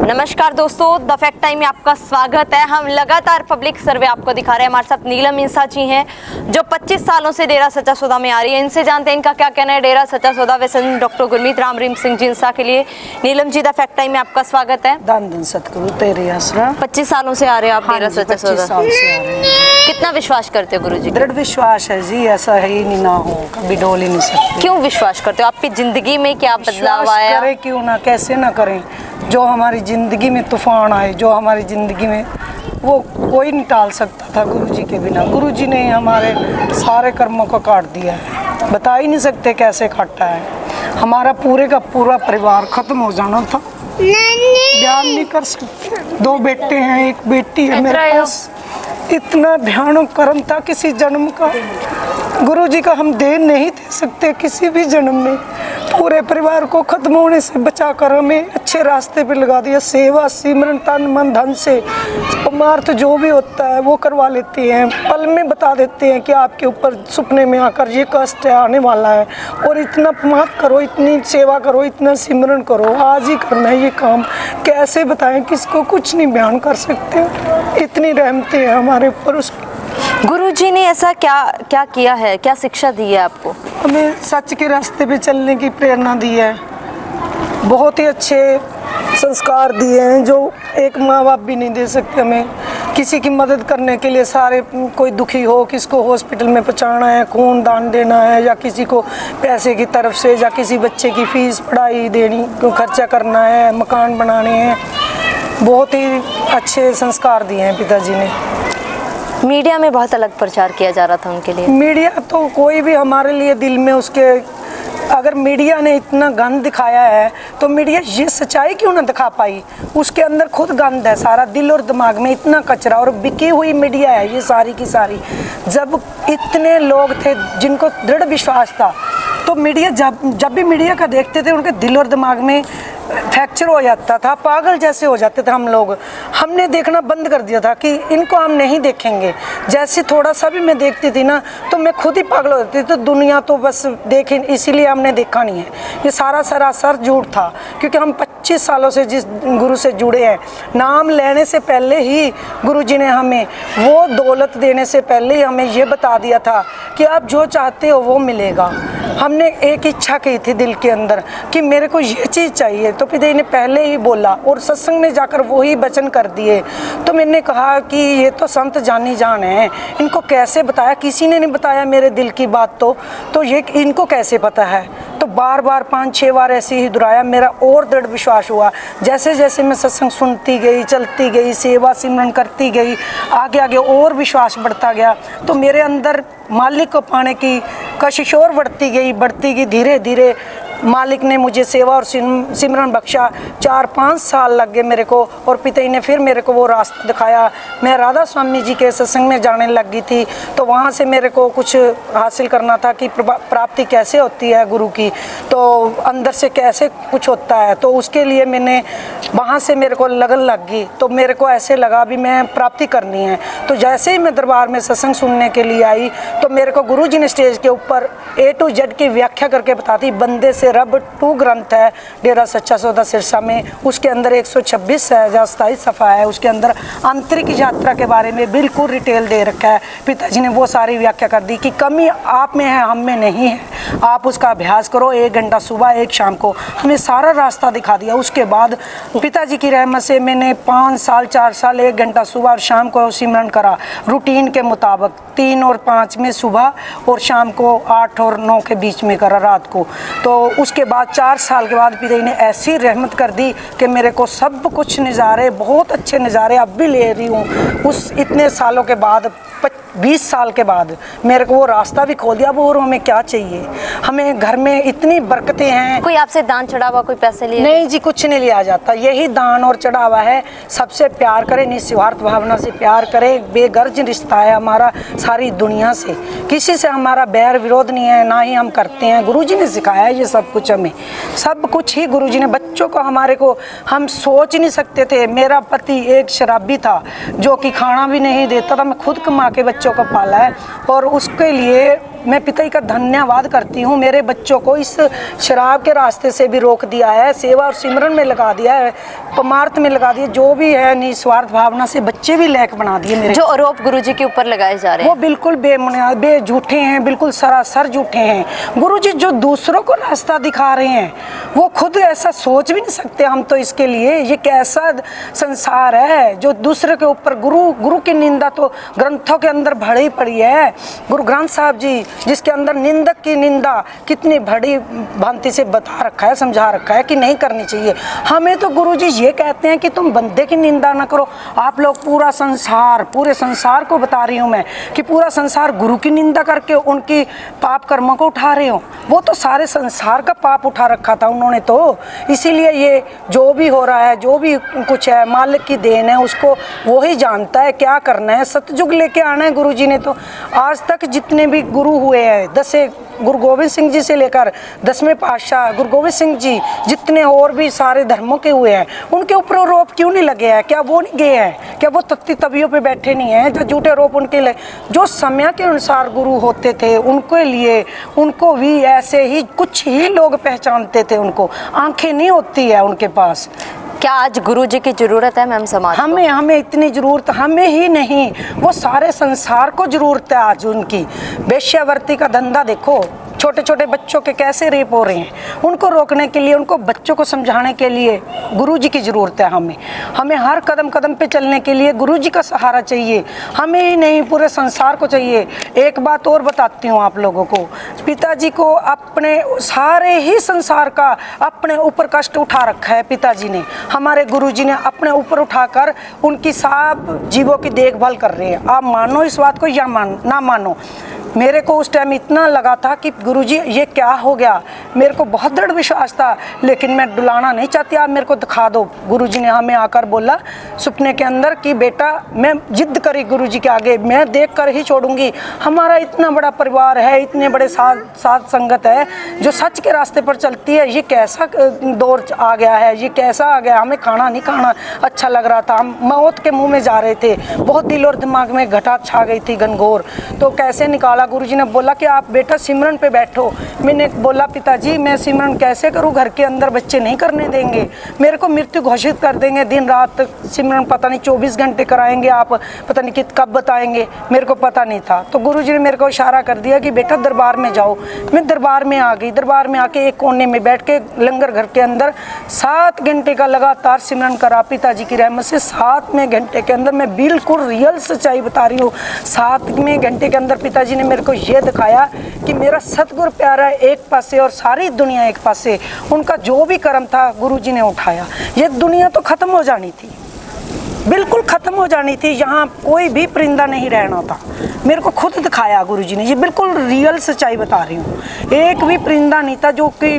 नमस्कार दोस्तों, the fact time में आपका स्वागत है। हम लगातार पब्लिक सर्वे आपको दिखा रहे हैं। हमारे साथ नीलम इंसा जी हैं जो 25 सालों से डेरा सच्चा सौदा में आ रही है। इनसे जानते हैं इनका क्या कहना है डेरा सच्चा सौदा व्यसन डॉक्टर गुरमीत राम रहीम सिंह जी इंसा के लिए। Neelam ji, the fact time में आपका स्वागत है। दान दिन सतगुरु तेरे आसरा। 25 सालों से आ रहे हैं आप डेरा सच्चा सौदा। 25 साल से आ रहे हैं। कितना विश्वास करते हो गुरु जी? दृढ़ विश्वास है जी, ऐसा है ही नहीं ना हो, कभी डोल ही नहीं सकते। क्यों विश्वास करते हो? आपकी जिंदगी में क्या बदलाव आया? करे क्यों ना, कैसे ना करें। जो हमारी जिंदगी में तूफान आए, जो हमारी जिंदगी में, वो कोई नहीं टाल सकता था गुरुजी के बिना। गुरुजी ने हमारे सारे कर्मों को काट दिया है, बता ही नहीं सकते कैसे काटा है। हमारा पूरे का पूरा परिवार खत्म हो जाना था, बयान नहीं कर सकते। 2 बेटे हैं, 1 बेटी है मेरे पास। इतना भयानक कर्म था किसी जन्म का, गुरुजी का हम दे नहीं दे सकते किसी भी जन्म में। पूरे परिवार को खत्म होने से बचा कर हमें अच्छे रास्ते पे लगा दिया। सेवा सिमरन तन मन धन से परमार्थ जो भी होता है वो करवा लेते हैं। पल में बता देते हैं कि आपके ऊपर सपने में आकर ये कष्ट आने वाला है और इतना मत करो, इतनी सेवा करो, इतना सिमरन करो, आज ही करना है ये काम। कैसे बताएं, किसको कुछ नहीं बयान कर सकते। इतनी रहमतें हैं हमारे ऊपर उसकी। गुरुजी ने ऐसा क्या किया है, क्या शिक्षा दी है आपको? हमें सच के रास्ते पे चलने की प्रेरणा दी है। बहुत ही अच्छे संस्कार दिए हैं जो एक माँ बाप भी नहीं दे सकते हमें। किसी की मदद करने के लिए, सारे कोई दुखी हो, किसको हॉस्पिटल में पहुँचाना है, खून दान देना है, या किसी को पैसे की तरफ से, या किसी बच्चे की फीस पढ़ाई देनी को खर्चा करना है, मकान बनाने हैं। बहुत ही अच्छे संस्कार दिए हैं पिताजी ने। मीडिया में बहुत अलग प्रचार किया जा रहा था उनके लिए। मीडिया तो कोई भी हमारे लिए दिल में उसके, अगर मीडिया ने इतना गंद दिखाया है तो मीडिया ये सच्चाई क्यों ना दिखा पाई? उसके अंदर खुद गंद है, सारा दिल और दिमाग में इतना कचरा, और बिकी हुई मीडिया है ये सारी की सारी। जब इतने लोग थे जिनको दृढ़ विश्वास था, तो मीडिया जब भी मीडिया का देखते थे उनके दिल और दिमाग में फ्रैक्चर हो जाता था, पागल जैसे हो जाते थे हम लोग। हमने देखना बंद कर दिया था कि इनको हम नहीं देखेंगे। जैसे थोड़ा सा भी मैं देखती थी ना तो मैं खुद ही पागल हो जाती थी। तो दुनिया तो बस देखे, इसीलिए हमने देखा नहीं है। ये सारा सरासर झूठ था, क्योंकि हम 25 सालों से जिस गुरु से जुड़े हैं, नाम लेने से पहले ही गुरु जी ने हमें वो दौलत देने से पहले ही हमें ये बता दिया था कि आप जो चाहते हो वो मिलेगा। हमने एक इच्छा की थी दिल के अंदर कि मेरे को ये चीज़ चाहिए, तो पिता ने पहले ही बोला और सत्संग में जाकर वही वचन कर दिए। तो मैंने कहा कि ये तो संत जानी जान है, इनको कैसे बताया? किसी ने नहीं बताया मेरे दिल की बात, तो ये इनको कैसे पता है? तो बार बार 5-6 बार ऐसे ही दोहराया। मेरा और दृढ़ विश्वास हुआ। जैसे जैसे मैं सत्संग सुनती गई, चलती गई, सेवा सिमरन करती गई, आगे आगे और विश्वास बढ़ता गया। तो मेरे अंदर मालिक को पाने की कशिश और बढ़ती गई। धीरे धीरे मालिक ने मुझे सेवा और सिमरन बख्शा। 4-5 साल लग गए मेरे को, और पिताजी ने फिर मेरे को वो रास्ता दिखाया। मैं राधा स्वामी जी के सत्संग में जाने लग गई थी, तो वहाँ से मेरे को कुछ हासिल करना था कि प्राप्ति कैसे होती है गुरु की, तो अंदर से कैसे कुछ होता है। तो उसके लिए मैंने वहाँ से मेरे को लगन लग गई। तो मेरे को ऐसे लगा भी मैं प्राप्ति करनी है। तो जैसे ही मैं दरबार में सत्संग सुनने के लिए आई, तो मेरे को गुरु जी ने स्टेज के ऊपर A to Z की व्याख्या करके बताती। बंदे से रब 2 ग्रंथ है डेरा सच्चा सौदा सिरसा में, उसके अंदर 126 है, जहाँ 27 सफ़ा है, उसके अंदर आंतरिक यात्रा के बारे में बिल्कुल डिटेल दे रखा है। पिताजी ने वो सारी व्याख्या कर दी कि कमी आप में है, हम में नहीं है। आप उसका अभ्यास करो, 1 घंटा सुबह 1 शाम को। हमें सारा रास्ता दिखा दिया। उसके बाद पिताजी की रहमत से मैंने 5 साल 4 साल 1 घंटा सुबह और शाम को सिमरन करा रूटीन के मुताबिक। 3 और 5 में सुबह, और शाम को 8 और 9 के बीच में करा रात को। तो उसके बाद 4 साल के बाद पिताजी ने ऐसी रहमत कर दी कि मेरे को सब कुछ नज़ारे, बहुत अच्छे नज़ारे अब भी ले रही हूँ। उस इतने सालों के बाद, 20 साल के बाद मेरे को वो रास्ता भी खोल दिया। वो और हमें क्या चाहिए? हमें घर में इतनी बरकतें हैं। कोई आपसे दान चढ़ावा, कोई पैसे लिए? नहीं जी, कुछ नहीं लिया जाता। यही दान और चढ़ावा है। सबसे प्यार करें, निस्वार्थ भावना से प्यार करें। बेगर्ज रिश्ता है हमारा सारी दुनिया से। किसी से हमारा बैर विरोध नहीं है, ना ही हम करते हैं। गुरुजी ने सिखाया है ये सब कुछ हमें, सब कुछ ही गुरुजी ने। बच्चों को हमारे को हम सोच नहीं सकते थे। मेरा पति एक शराबी था जो कि खाना भी नहीं देता था। मैं खुद कमा के बच्चों को पाला है, और उसके लिए मैं पिता का धन्यवाद करती हूँ। मेरे बच्चों को इस शराब के रास्ते से भी रोक दिया है, सेवा और सिमरन में लगा दिया है, परमार्थ में लगा दिया, जो भी है निस्वार्थ भावना से बच्चे भी लायक बना दिए मेरे। जो आरोप गुरुजी के ऊपर लगाए जा रहे हैं वो बिल्कुल झूठे हैं, बिल्कुल सरासर झूठे हैं। गुरुजी जो दूसरों को रास्ता दिखा रहे हैं वो खुद ऐसा सोच भी नहीं सकते हम तो इसके लिए। ये कैसा संसार है जो दूसरे के ऊपर गुरु की निंदा तो ग्रंथों के अंदर भरी पड़ी है। गुरु ग्रंथ साहब जी जिसके अंदर निंदक की निंदा कितनी बड़ी भांति से बता रखा है, समझा रखा है कि नहीं करनी चाहिए। हमें तो गुरुजी ये कहते हैं कि तुम बंदे की निंदा ना करो। आप लोग पूरे संसार को बता रही हूँ मैं कि पूरा संसार गुरु की निंदा करके उनकी पाप कर्मों को उठा रहे हो। वो तो सारे संसार का पाप उठा रखा था उन्होंने तो, इसीलिए ये जो भी हो रहा है, जो भी कुछ है मालिक की देन है, उसको वो ही जानता है क्या करना है। सतयुग लेके आना है गुरुजी ने। तो आज तक जितने भी गुरु हुए हैं, 10 गुरु गोविंद सिंह जी से लेकर 10वें पातशाह गुरु गोविंद सिंह जी, जितने और भी सारे धर्मों के हुए हैं, उनके ऊपर आरोप क्यों नहीं लगे हैं? क्या वो नहीं गए हैं? क्या वो तख्ती तवियों पे बैठे नहीं हैं जो झूठे आरोप उनके लिए? जो समय के अनुसार गुरु होते थे उनके लिए, उनको भी ऐसे ही कुछ ही लोग पहचानते थे। उनको आंखें नहीं होती है उनके पास। क्या आज गुरुजी की जरूरत है मैम समाज को? हमें इतनी जरूरत, हमें ही नहीं वो सारे संसार को जरूरत है आज उनकी। वेश्यावृत्ति का धंधा देखो, छोटे छोटे बच्चों के कैसे रेप हो रहे हैं, उनको रोकने के लिए, उनको बच्चों को समझाने के लिए गुरुजी की ज़रूरत है। हमें हर कदम कदम पे चलने के लिए गुरुजी का सहारा चाहिए। हमें ही नहीं पूरे संसार को चाहिए। एक बात और बताती हूँ आप लोगों को, पिताजी को अपने सारे ही संसार का अपने ऊपर कष्ट उठा रखा है। पिताजी ने, हमारे गुरुजी ने अपने ऊपर उठाकर उनकी सब जीवों की देखभाल कर रहे हैं। आप मानो इस बात को या ना मानो, मेरे को उस टाइम इतना लगा था कि गुरुजी ये क्या हो गया। मेरे को बहुत दृढ़ विश्वास था, लेकिन मैं डुलाना नहीं चाहती। आप मेरे को दिखा दो। गुरुजी ने हमें आकर बोला सपने के अंदर कि बेटा, मैं जिद करी गुरुजी के आगे, मैं देख कर ही छोड़ूंगी। हमारा इतना बड़ा परिवार है, इतने बड़े साथ संगत है जो सच के रास्ते पर चलती है। ये कैसा दौर आ गया है, ये कैसा आ गया। हमें खाना नहीं खाना अच्छा लग रहा था, हम मौत के मुँह में जा रहे थे। बहुत दिल और दिमाग में घटा छा गई थी घनघोर। तो कैसे निकाला? गुरुजी ने बोला कि आप बेटा सिमरन पे बैठो। मैंने बोला पिताजी मैं सिमरन कैसे करूं, घर के अंदर बच्चे नहीं करने देंगे, मेरे को मृत्यु घोषित कर देंगे। दिन रात सिमरन पता नहीं 24 घंटे कराएंगे आप, पता नहीं कब बताएंगे, मेरे को पता नहीं था। तो गुरुजी ने मेरे को इशारा कर दिया कि बेटा दरबार में जाओ। मैं दरबार में आ गई। दरबार में आके एक कोने में बैठ के लंगर घर के अंदर 7 घंटे का लगातार सिमरन करा पिताजी की रहमत से। 7वें घंटे के अंदर, मैं बिल्कुल रियल सच्चाई बता रही हूँ, 7वें घंटे के अंदर पिताजी ने मेरे को ये दिखाया कि मेरा सतगुरु प्यारा एक पासे और सारी दुनिया एक पासे। उनका जो भी कर्म था गुरुजी ने उठाया। ये दुनिया तो खत्म हो जानी थी, बिल्कुल ख़त्म हो जानी थी। यहाँ कोई भी परिंदा नहीं रहना था। मेरे को खुद दिखाया गुरुजी ने, ये बिल्कुल रियल सच्चाई बता रही हूँ। एक भी परिंदा नहीं था जो कि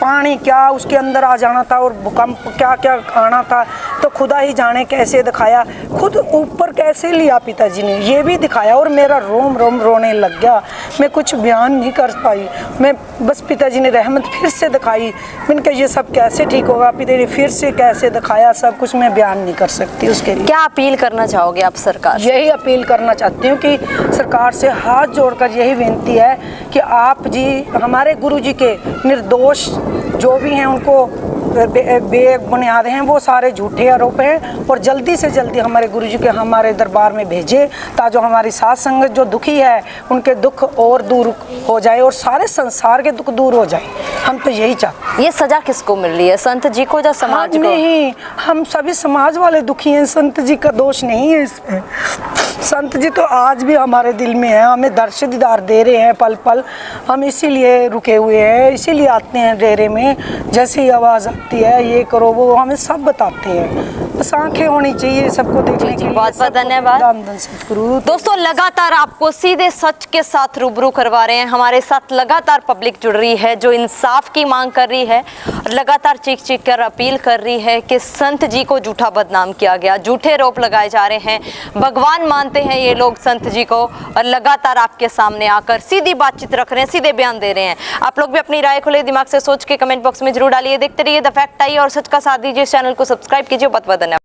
पानी क्या उसके अंदर आ जाना था और भूकंप क्या क्या आना था, तो खुदा ही जाने कैसे दिखाया। खुद ऊपर कैसे लिया पिताजी ने, ये भी दिखाया। और मेरा रोम रोम रोने लग गया। मैं कुछ बयान नहीं कर पाई। मैं बस पिताजी ने रहमत फिर से दिखाई। मैंने कहा ये सब कैसे ठीक होगा, पिताजी ने फिर से कैसे दिखाया सब कुछ। मैं बयान नहीं कर सकती उसके लिए। क्या अपील करना चाहोगे आप सरकार से? यही अपील करना चाहती हूँ कि सरकार से हाथ जोड़कर यही विनती है कि आप जी हमारे गुरुजी के निर्दोष जो भी हैं उनको बेबुनियाद हैं, वो सारे झूठे आरोप हैं, और जल्दी से जल्दी हमारे गुरुजी के हमारे दरबार में भेजें ताकि जो हमारी साथ संगत जो दुखी है उनके दुख और दूर हो जाए और सारे संसार के दुख दूर हो जाए। हम तो यही चाहते हैं। ये सजा किसको मिल रही है, संत जी को या समाज को? नहीं, हम सभी समाज वाले दुखी हैं, संत जी का दोष नहीं है इसमें। संत जी तो आज भी हमारे दिल में है, हमें दर्श दीदार दे रहे हैं पल पल। हम इसीलिए रुके हुए हैं, इसीलिए आते हैं डेरे में। जैसी आवाज़ आती है ये करो वो हमें सब बताते हैं। बस आंखें होनी चाहिए सबको देखने के लिए। बहुत बहुत धन्यवाद दोस्तों। लगातार आपको सीधे सच के साथ रूबरू करवा रहे हैं। हमारे साथ लगातार पब्लिक जुड़ रही है जो इंसाफ की मांग कर रही है, लगातार चीख चीख कर अपील कर रही है कि संत जी को झूठा बदनाम किया गया, झूठे आरोप लगाए जा रहे हैं, भगवान मानते हैं ये लोग संत जी को, और लगातार आपके सामने आकर सीधी बातचीत रख रहे हैं, सीधे बयान दे रहे हैं। आप लोग भी अपनी राय खुले दिमाग से सोच के कमेंट बॉक्स में जरूर डालिए। देखते रहिए द फैक्ट आई और सच का साथ दीजिए। इस चैनल को सब्सक्राइब कीजिए। बहुत बहुत धन्यवाद।